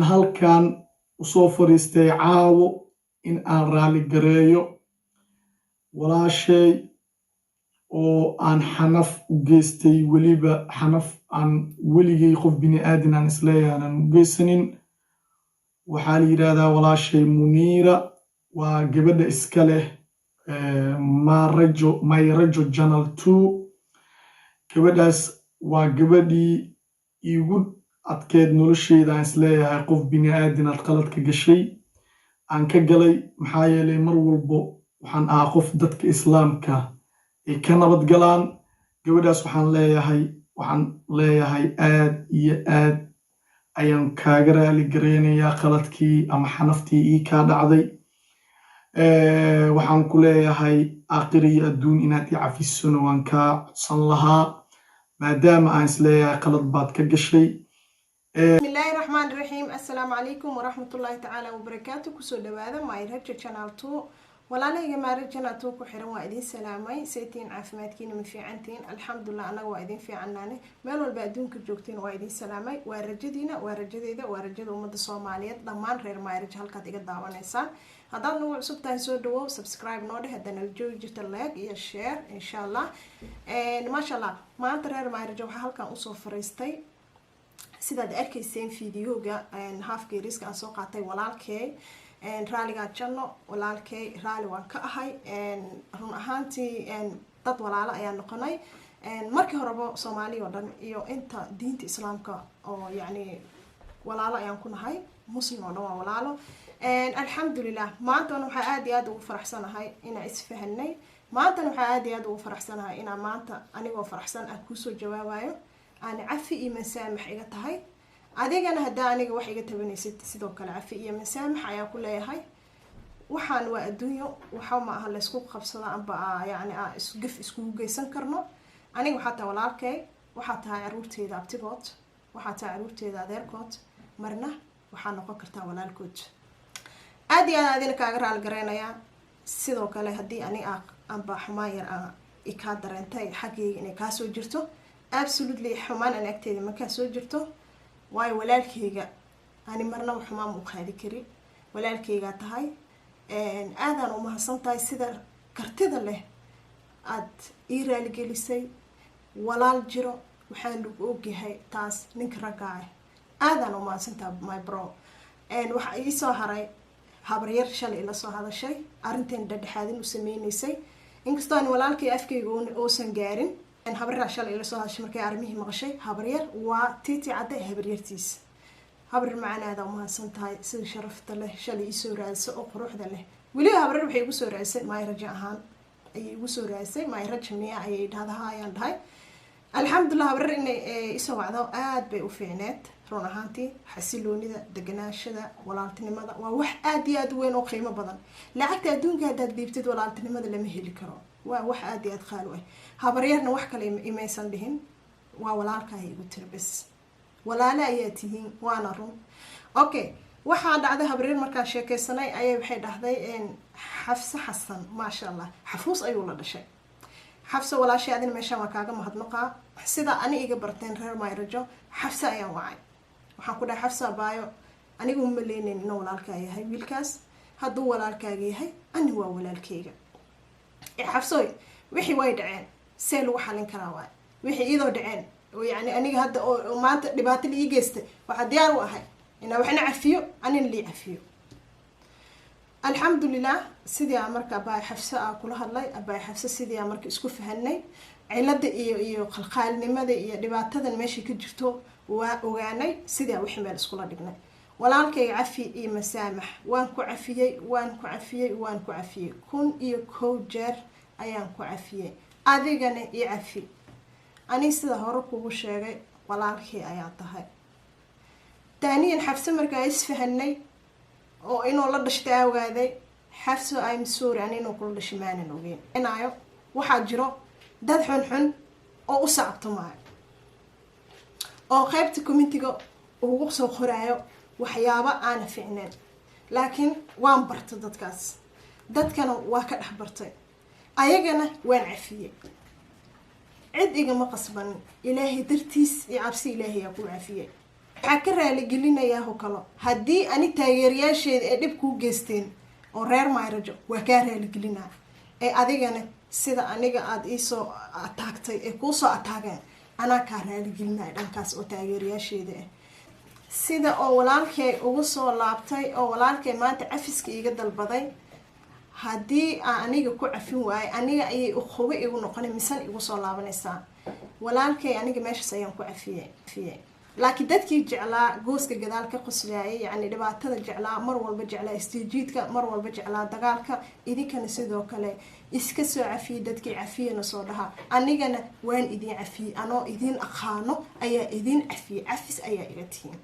halkan usoo fariistay caawo in aan raali gareeyo walaashay oo aan xanaf u geystay, weliba xanaf aan weligay qof bini aadan aan isleeyahay aan u geysanin. waxaa la yidhaahdaa walaashay Muniira, waa gabadha iska leh Mayrajo Channel 2. gabadhaas waa gabadhii igu adkeed nolosheyda aan isleeyahay qof bini aadan aad qalad ka gashay aan ka galay. maxaa yeelay mar walbo waxaan ahaa qof dadka islaamka ay ka nabad galaan. gabadhaas waxaan leeyahay aad iyo aad ayaan kaaga raali gareynayaa qaladkii ama xanaftii ii kaa dhacday. waxaan ku leeyahay aakhir iyo adduun inaad i cafisona waan kaa codsan lahaa, maadaama aan isleeyahay qalad baad ka gashay. bismillaahi raxmaani raxiim. assalaamu calaykum waraxmatullaahi tacaala wabarakaatu. kusoo dhawaada Mayrajo Channel 2. walaalahayga Mayrajo Channel 2 ku xiran waa idin salaamay. saytiin caafimaadkiina ma fiicantiin? alxamdulillah anaga waa idin fiicanaane. meel walba adduunka joogtiin waa idin salaamay. waa rajadiina, waa rajadeeda, waa rajada ummadda Soomaaliyeed dhammaan reer Mayrajo halkaad iga daawanaysaan. haddaad nagu cusub tahay soo dhawow, subscribe noo dheh, haddana joogi jirta like iyo share insha allah. maasha allah, maanta reer Mayrajo waxaa halkan usoo fariistay sidaad arkayseen fiidiyooga halfkii riska aan soo qaatay walaalkay raaligaa janno. walaalkay raali waan ka ahay, run ahaantii dad walaalo ayaan noqonay. markii horeba Soomaaliya oo dhan iyo inta diinta islaamka oo yacni walaalo ayaan ku nahay, muslim oo dhan waa walaalo. alxamdulillah maantana waxaa aad iyo aad ugu faraxsanahay inaan isfahanay. maantana waxaa aad iyo aad ugu faraxsanahay inaan maanta anigoo faraxsan ah kusoo jawaabayo aan cafi iyo masaamax iga tahay. adigana haddaa aniga wax iga tabanaysid sidoo kale cafi iyo masaamax ayaa ku leeyahay. waxaan waa adduunyo, waxa ma aha la isku qabsada amba yacni isgaf iskugu geysan karno. aniga waxaa tahay walaalkay, waxaa tahay caruurteeda abtigood, waxaa tahay caruurteeda adeerkood, marna waxaa noqon kartaa walaalkood. aad iyo aad adina kaaga raali gareynayaa. sidoo kale haddii ani amba xumaan yar ikaa dareentay xaggayga inay kaa soo jirto, absolutely xumaan aan agteeda ma kaa soo jirto. waayo walaalkayga ani marnaba xumaan mu qaadi kari. walaalkaygaa tahay. aadaan u mahadsan tahay sida kartida leh aad ii raaligelisay. walaal jiro waxaan lagu ogyahay taas ninka raggaa ah. aadaan u mahadsan tahay my bro. waxaa ii soo haray habaryar shalay ila soo hadashay, arrinteen dhexdhexaadin u sameynaysay, inkastoo aan walaalkay afkayga uusan gaarin. habaryar shalay ila soo hadashay markay arrimihii maqashay. habaryar waa tiiti cadde habaryartiis. habar macanaada u mahadsan tahay sida sharafta leh shalay ii soo raadisay oo quruxda leh. weliba habaryar waxay igu soo raadisay Mayrajo ahaan ayay igu soo raadisay. Mayrajo miya ayay dhahdaa ayaan dhahay. alxamdulillah habaryar inay isoo wacdo aad bay u fiicneed. run ahaantii xasiloonida, deganaashada, walaaltinimada waa wax aad iyo aad weyn oo qiimo badan. lacagta adduunka haddaad dhiibtid walaaltinimada lama heli karo, waa wax aad iyo aad qaali u ah. habaryarna wax kale imaysan dhihin, waa walaalkaay igu tiri bas. walaalo ayaa tihiin, waana run. okay, waxaa dhacday habaryar markaan sheekaysanay ayay waxay dhahday xafse xasan maasha allah xafuus ayuu la dhashay. xafse walaashay adina meeshaan waa kaaga mahadnaqaa. sida ani iga barteen reer Mayrajo, xafse ayaan wacay. waxaan ku dhahay xafse abaayo, anigu ma leenayn inuu walaalkaa yahay wiilkaas. hadduu walaalkaaga yahay ani waa walaalkayga. xafsooy wixii way dhaceen, see lagu xalin karaa waay. wixii iyadoo dhaceen oo yacni aniga hadda oo maanta dhibaato la ii geystay waxaa diyaar u ahay inaa waxna cafiyo anina lii cafiyo. alxamdulillah sidii aan marka abaay xafse kula hadlay. abaay xafse sidii aan marka isku fahanay cilada iyo qalqaalnimada iyo dhibaatadan meesha ka jirto waa ogaanay. sidii aan wixii meel iskula dhignay. walaalkayga cafi iyo masaamax waan ku cafiyey, waan ku cafiyey, waan ku cafiyey. 1,000 jeer ayaan ku cafiyey. adigana ii cafi. ani sida hore kugu sheegay walaalkay ayaa tahay. taaniyan xafse markaa isfahanay oo inuu la dhashtay awgaaday. xafse I'm sorry ani inuu kula dhashay maanan ogeyn. inaayo waxaa jiro dad xun oo u sacabtumaayo oo qaybta community-ga ugu soo qoraayo waxyaabo aan fiicneen. laakiin waan bartay dadkaas, dadkana waa ka dhex bartay, ayagana waan cafiyey. cid igama qasbanin. ilaahay dartiis iyo cabsi ilaahay aa ku cafiyey. waxaa ka raaligelinayaa ho kalo haddii ani taageerayaasheeda ee dhib kuu geysteen oo reer mayrajo waa kaa raaligelinaa ee adigana sida aniga aada iisoo ataagtay ee kuusoo ataageen anaa kaa raaligelinaya dhankaas oo taageerayaasheeda ah sida oo walaalkay ugu soo laabtay oo walaalkay maanta cafiska iga dalbaday haddii aan aniga ku cafin waayo aniga ayay uqubo igu noqonay misan igu soo laabanaysaa walaalkay aniga meeshaas ayaan ku cafiyey laakiin dadkii jeclaa gooska gadaal ka qoslayay yacni dhibaatada jeclaa mar walba jeclaa istiijiidka mar walba jeclaa dagaalka idinkana sidoo kale iska soo cafiyey dadkii cafiyana soo dhahaa anigana waan idin cafiyey anoo idin aqaano ayaa idin cafiyey cafis ayaa iga tihiin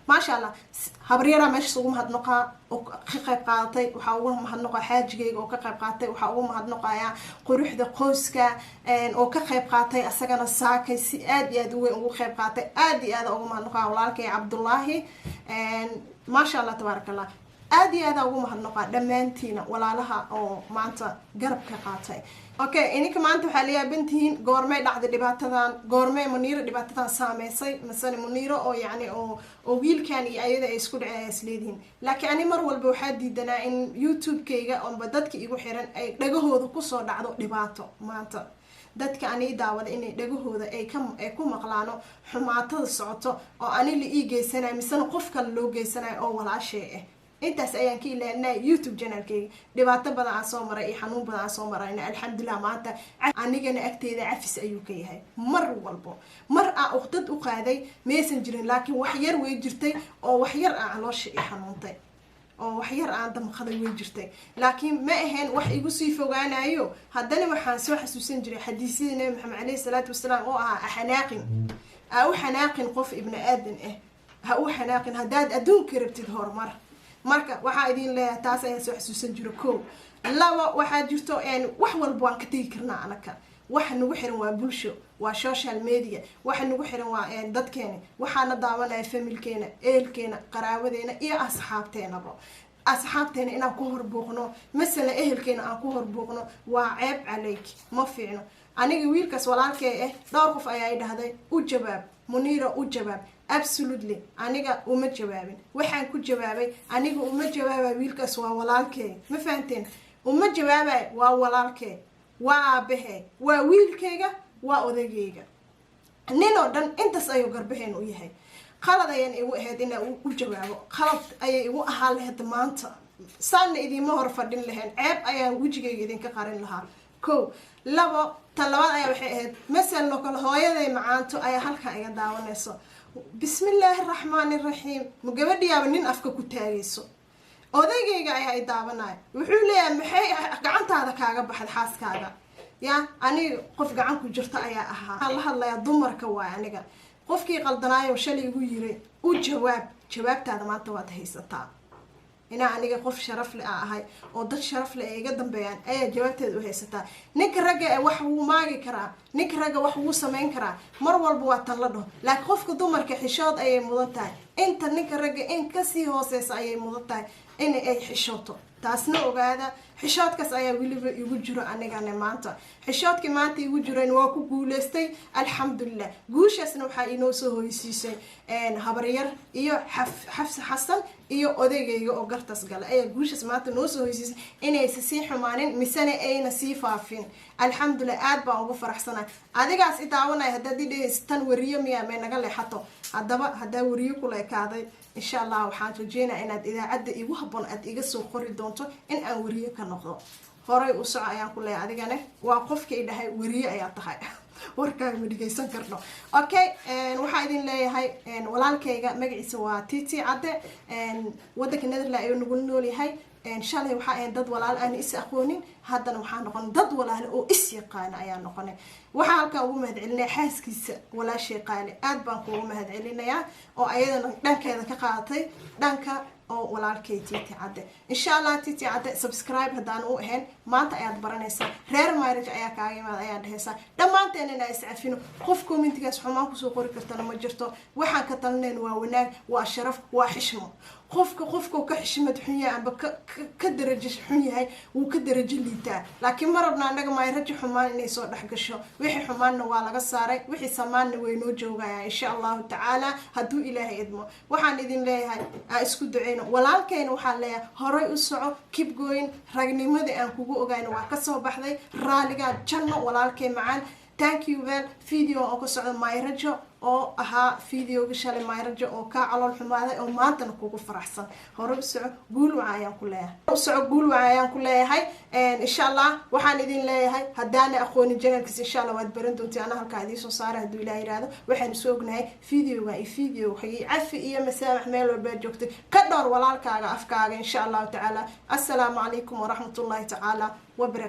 maasha allah habaryara meeshaas ugu mahadnoqaa oo ka qayb qaadatay waxaa ugu mahadnoqaa xaajigayga oo ka qayb qaatay waxaa ugu mahadnoqayaa quruxda qoyska oo ka qayb qaatay asagana saakay si aad iyo aad u weyn ugu qayb qaatay aad iyo aad ugu mahadnoqaa walaalkay cabdullaahi maasha allah tabaaraka allah aad iyo aad ugu mahadnoqaa dhammaantiina walaalaha oo maanta garab ka qaatay okay ininka maanta waxaa layaabantihiin goormay dhacday dhibaatadan goormay muniiro dhibaatadan saameysay masale muniiro oo yacni oo wiilkan iyo ayada ay isku dhaceen ay isleedihiin laakiin ani mar walba waxaa diidanaa in youtube-kayga oonba dadka igu xiran ay dhagahooda kusoo dhacdo dhibaato maanta dadka ani daawada inay dhagahooda ay ku maqlaano xumaatada socoto oo ani la ii geysanayo misena qof kale loo geysanayo oo walaashee ah intaas ayaan ka ilaalinay youtube channelkayga dhibaato badan aan soo maray iyo xanuun badan aan soo marayna alxamdulilah maanta anigana agteeda cafis ayuu ka yahay mar walbo mar aan uqdad u qaaday maysan jirin laakiin wax yar way jirtay oo wax yar aan caloosha i xanuuntay oo wax yar aan damqaday way jirtay laakiin ma ahayn wax igu sii fogaanayo haddana waxaan soo xasuusan jiray xadiisyadii nabi maxamed calayhi salaatu wasalaam oo ahaa ha u xanaaqin qof ibni aadan ah ha u xanaaqin haddaad adduunka rabtid horumar marka waxaa idin leeyahay taas ayaan soo xasuusan jiro kow laba waxaa jirto wax walba waan ka tegi karnaa anaka waxa nagu xiran waa bulsho waa social media waxa nagu xiran waa dadkeena waxaana daawanaya familkeena ehelkeena qaraabadeena iyo asxaabteena inaan ku horbuuqno masala ehelkeena aan ku horbuuqno waa ceeb calayk ma fiicno aniga wiilkaas walaalkee ah dhowr qof ayaa i dhahday u jawaab muniiro u jawaab absolutely aniga uma jawaabin waxaan ku jawaabay aniga uma jawaabay wiilkaas waa walaalkee ma fahanteen uma jawaabay waa walaalkee waa aabahe waa wiilkayga waa odagayga nin oo dhan intaas ayuu garbaheen u yahay qalad ayaan igu ahayd inaan u jawaabo qalad ayay igu ahaa lahayd maanta saanna idiima hor fadhin lahayn ceeb ayaan wejigayga idinka qarin lahaa kow labo talabaad ayaa waxay ahayd masalno kale hooyaday macaanto ayaa halkan iga daawanayso bismillaahi raxmaani raxiim ma gabadhiyaaba nin afka ku taagayso odaygayga ayaa i daawanaya wuxuu leeyahay maxay gacantaada kaaga baxad xaaskaaga ya aniga qof gacan ku jirta ayaa ahaa waxaan la hadlayaa dumarka waay aniga qofkii qaldanaayo shalay igu yiray u jawaabtaada maanta waad haysataa inaa aniga qof sharaf le a ahay oo dad sharaf le ay iga dambeeyaan ayaa jawaabteeda u haysataa ninka ragga ee wax wuu maagi karaa ninka ragga wax wuu samayn karaa mar walba waa tan la dhaho laakiin qofka dumarka xishood ayay mudan tahay inta ninka ragga in kasii hooseysa ayay mudan tahay in ay xishooto taasna ogaada xishoodkaas ayaa weliba igu jiro anigana maanta xishoodkii maanta igu jireen waa ku guuleystay alxamdulilah guushaasna waxaa inoo soo hoysiisay habaryar iyo xafsi xasan iyo odaygayga oo gartaas gala ayaa guushaas maanta noo soo hoysiisay inaysa sii xumaanin misena ayna sii faafin alxamdulilah aad baan ugu faraxsanay adigaas i daawanaya haddaad i dhehaysa tan wariyo miyaa may naga leexato haddaba haddaa wariyo kula ekaaday insha allah waxaan rajeynaya inaad idaacadda igu habboon aad iga soo qori doonto in aan wariyo ka noqdo horay u soco ayaan ku leeyahay adigana waa qofkii dhahay wariyo ayaa tahay warkaaga ma dhigaysan karno okay waxaa idin leeyahay walaalkayga magaciisa waa titi cadde wadanka netherland ayuu nagu nool yahay shalay waxaa ahayn dad walaal aan is aqoonin haddana waxaa noqon dad walaale oo is yaqaana ayaa noqonay waxaa halkan ugu mahad celinaya xaaskiisa walaashay qaali aad baan kuugu mahad celinayaa oo ayadana dhankeeda ka qaadatay dhanka oo walaalkay Titi Cadde insha Allah Titi Cadde subscribe hadaan u ahayn maanta ayaad baranaysaa reer marriage ayaa kaaga imaad ayaa dhehaysaa dhamaanteen inay iscafino qof commentigaas xumaan ku soo qori kartana ma jirto waxaan ka talneen waa wanaag waa sharaf waa xishmo qofka ka xishmad xun yahay amba ka darajo xun yahay wuu ka darajo liitaa laakiin ma rabna anaga marriage xumaan inay soo dhax gasho wixii xumaanna waa laga saaray wixii samaanna way noo joogayaan insha Allah ta'ala haduu ilaahay idmo waxaan idin leeyahay isku duceyno walaalkeen waxaan leeyahay horay u soco keep going ragnimada aan kugu ogayn waa ka soo baxday raaliga janno walaalkeen macaan thank you well video oo ka socdo marriage oo ahaa video shalay marriage oo ka calool xumaaday oo maanta kugu faraxsan hore u soco guul waayaan ku leeyahay insha Allah waxaan idin leeyahay hadaan aqooni janalkiisa insha Allah waad baran doontaan ana halka idin soo saaray haduu ilaahay yiraahdo waxaan soo ognahay video waxay cafi iyo masaabax meel walba joogtay ka dhor walaalkaaga afkaaga insha Allah ta'ala assalaamu alaykum wa rahmatullahi ta'ala wa barakatuh